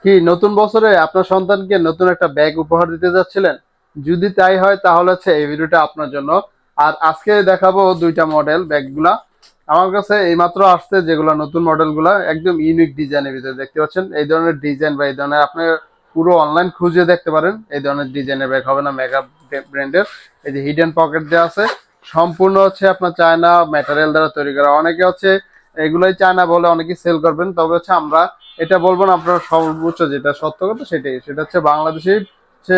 কি নতুন বছরে আপনার সন্তানকে নতুন একটা ব্যাগ উপহার দিতে যাচ্ছিলেন? যদি তাই হয় তাহলে হচ্ছে এই ভিডিওটা আপনার জন্য। আর আজকে দেখাবো দুইটা মডেল ব্যাগগুলা। আমার কাছে এইমাত্র আসছে, যেগুলো নতুন মডেলগুলা একদম ইউনিক ডিজাইনের ভিতরে দেখতে পাচ্ছেন। এই ধরনের ডিজাইন বা এই ধরনের আপনি পুরো অনলাইন খুঁজে দেখতে পারেন, এই ধরনের ডিজাইনের ব্যাগ হবে না মেগা ব্র্যান্ডের। এই যে হিডেন পকেট দেওয়া আছে, সম্পূর্ণ হচ্ছে আপনার চায়না ম্যাটেরিয়াল দ্বারা তৈরি করা। অনেকে হচ্ছে এগুলোই চায়না বলে অনেকে সেল করবেন, তবে হচ্ছে আমরা এটা বলবো না। আপনার সর্বোচ্চ যেটা সত্য কথা সেটাই, সেটা হচ্ছে বাংলাদেশি হচ্ছে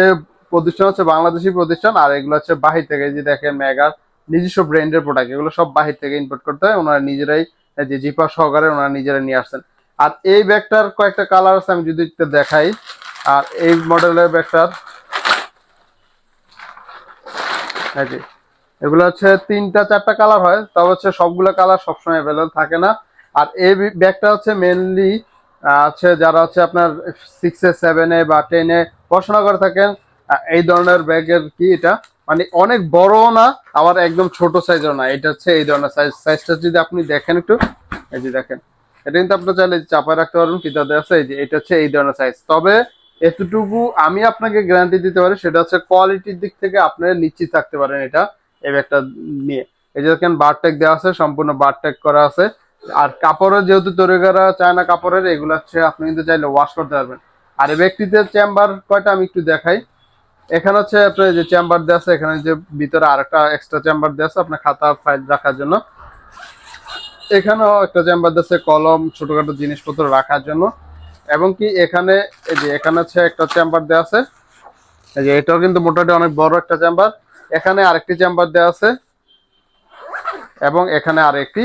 প্রতিষ্ঠান, হচ্ছে বাংলাদেশি প্রতিষ্ঠান। আর এগুলো হচ্ছে বাহির থেকে, এই যে দেখেন মেগার নিজস্ব ব্র্যান্ডের প্রোডাক্ট, এগুলো সব বাহির থেকে ইম্পোর্ট করতে হয়। ওনারা নিজেরাই এই যে জিপা সহকারে ওনারা নিজেরাই নিয়ে আসছেন। আর এই ব্যাগটার কয়েকটা কালার আছে, আমি যদি একটু দেখাই। আর এই মডেলের ব্যাগটার এই যে এগুলো হচ্ছে তিনটা চারটা কালার হয়, তবে হচ্ছে সবগুলো কালার সবসময় অ্যাভেলেবল থাকে না। আর এই ব্যাগটা হচ্ছে মেনলি হচ্ছে যারা হচ্ছে আপনার 6-এ 7-এ বা 10-এ পড়াশোনা করে থাকেন, এই ধরনের ব্যাগের কি এটা মানে অনেক বড় না, আবার একদম ছোট সাইজও না। এটা হচ্ছে এই ধরনের সাইজটা যদি আপনি দেখেন একটু, এই যে দেখেন, এটা কিন্তু আপনি চাইলে চাপায় রাখতে পারবেন কিতাবে আছে। এই যে এটা হচ্ছে এই ধরনের সাইজ। তবে এতটুকু আমি আপনাকে গ্যারান্টি দিতে পারি, সেটা হচ্ছে কোয়ালিটির দিক থেকে আপনি নিশ্চিত থাকতে পারেন এটা এই ব্যাগটা নিয়ে। এই যে দেখেন বারটেক দেওয়া আছে, সম্পূর্ণ বারটেক করা আছে। আর কাপড়ের যেহেতু তৈরি করা চায়না কাপড়ের, এগুলো হচ্ছে আপনি কিন্তু চাইলে ওয়াশ করতে পারবেন। আর এই ব্যক্তিতে চেম্বার কয়টা আমি একটু দেখাই। এখানে হচ্ছে আপনার যে চেম্বার দেওয়া আছে, এখানে যে ভিতরে আরেকটা এক্সট্রা চেম্বার দেওয়া আছে আপনার খাতা ফাইল রাখার জন্য। এখানেও একটা চেম্বার দেওয়া আছে কলম ছোটখাটো জিনিসপত্র রাখার জন্য। এবং কি এখানে এই যে এখানে হচ্ছে একটা চেম্বার দেওয়া আছে, এই যে এটাও কিন্তু মোটামুটি অনেক বড় একটা চেম্বার। এখানে আরেকটি চেম্বার দেওয়া আছে, এবং এখানে আরেকটি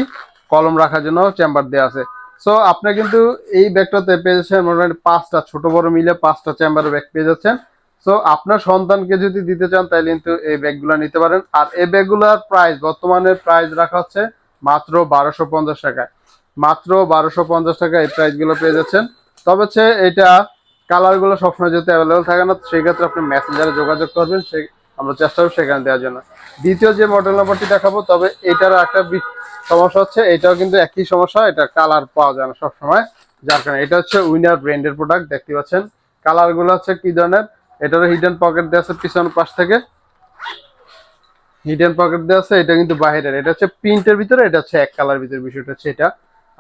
কলম রাখার জন্য চেম্বার দেওয়া আছে। সো আপনি কিন্তু এই ব্যাগটাতে পেয়ে যাচ্ছেন মোটামুটি পাঁচটা, ছোট বড় মিলে পাঁচটা চেম্বারের ব্যাগ পেয়ে যাচ্ছেন। সো আপনার সন্তানকে যদি দিতে চান তাহলে কিন্তু এই ব্যাগগুলো নিতে পারেন। আর এই ব্যাগগুলোর প্রাইস, বর্তমানে প্রাইস রাখা হচ্ছে মাত্র 1250 টাকায়। মাত্র 1250 টাকা এই প্রাইসগুলো পেয়ে যাচ্ছেন। তবে হচ্ছে এটা কালারগুলো সবসময় যেহেতু অ্যাভেলেবল থাকে না, সেই ক্ষেত্রে আপনি মেসেঞ্জারে যোগাযোগ করবেন, সেই আমরা চেষ্টা করব সেখানে দেওয়ার জন্য। দ্বিতীয় যে মডেল নাম্বারটি দেখাবো, তবে এটার একটা সমস্যা হচ্ছে, এটাও কিন্তু একই সমস্যা, এটা কালার পাওয়া যায় না সবসময়। যার কারণে এটা হচ্ছে উইনার ব্র্যান্ডের প্রোডাক্ট, দেখতে পাচ্ছেন কালার গুলো হচ্ছে কি ধরনের। এটারও হিডেন পকেট দেওয়া আছে পিছন পাশ থেকে, হিডেন পকেট দেওয়া আছে। এটা কিন্তু বাহিরের, এটা হচ্ছে প্রিন্টের ভিতরে, এটা হচ্ছে এক কালার ভিতরে, বিষয়টা হচ্ছে এটা।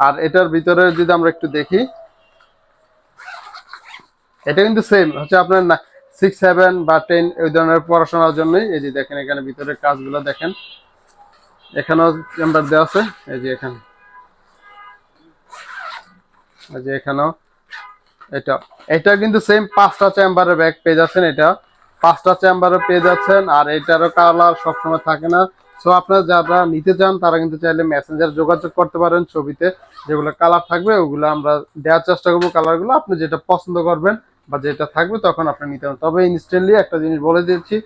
আর এটার ভিতরে যদি আমরা একটু দেখি, এটা কিন্তু সেম হচ্ছে আপনার 6-7 বা 10 ওই ধরনের পড়াশোনার জন্যই। এই যে দেখেন এখানে ভিতরের কাজগুলো দেখেন, এখানেও চেম্বার দেওয়া আছে। এই যে এখানে, এই যে এখানেও এটা, এটা কিন্তু সেম পাঁচটা চেম্বারের ব্যাগ পেয়ে যাচ্ছেন। এটা পাঁচটা চেম্বারে পেয়ে যাচ্ছেন। আর এটারও কালার সবসময় থাকে না। সো আপনারা যারা নিতে চান তারা কিন্তু চাইলে মেসেঞ্জার যোগাযোগ করতে পারেন। ছবিতে যেগুলো কালার থাকবে ওগুলো আমরা দেওয়ার চেষ্টা করবো। কালারগুলো আপনি যেটা পছন্দ করবেন বা যেটা থাকবে তখন আপনি নিতে পারেন। তবে ইনস্ট্যান্টলি একটা জিনিস বলে দিচ্ছি,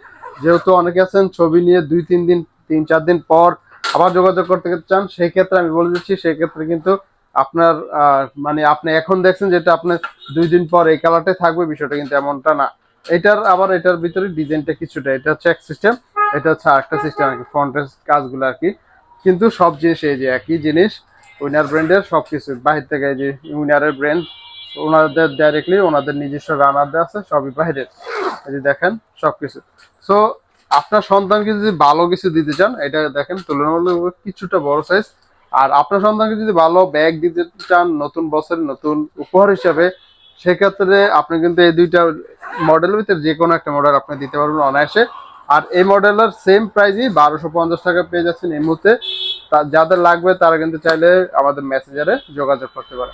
যেহেতু অনেকে আছেন ছবি নিয়ে 2-3 দিন 3-4 দিন পর আবার যোগাযোগ করতে চান, সেই ক্ষেত্রে আমি বলে দিচ্ছি, সেই ক্ষেত্রে কিন্তু আপনার মানে আপনি এখন দেখছেন যেটা আপনার 2 দিন পর এই কালারটাই থাকবে, বিষয়টা কিন্তু এমনটা না। এটার আবার এটার ভিতরে ডিজাইনটা কিছুটা, এটা হচ্ছে এক সিস্টেম, এটা হচ্ছে আরেকটা সিস্টেম আর কি, ফ্রন্টের কাজগুলো আর কি। কিন্তু সব জিনিস এই যে একই জিনিস, উইনার ব্র্যান্ডের সবকিছু বাহির থেকে, এই যে উইনারের ব্র্যান্ড, ওনাদের ডাইরেক্টলি ওনাদের নিজস্ব রানার দেওয়া আছে, সবই বাহিরের। এই যে দেখেন সবকিছু। সো আপনার সন্তানকে যদি ভালো কিছু দিতে চান, এটা দেখেন তুলনামূলক কিছুটা বড় সাইজ। আর আপনার সন্তানকে যদি ভালো ব্যাগ দিতে চান নতুন বছরের নতুন উপহার হিসাবে, সেক্ষেত্রে আপনি কিন্তু এই দুইটা মডেলের ভিতরে যে কোনো একটা মডেল আপনি দিতে পারবেন অনায়াসে। আর এই মডেলের সেম প্রাইসই 1250 টাকা পেয়ে যাচ্ছেন এই মুহূর্তে। যাদের লাগবে তারা কিন্তু চাইলে আমাদের মেসেঞ্জারে যোগাযোগ করতে পারে।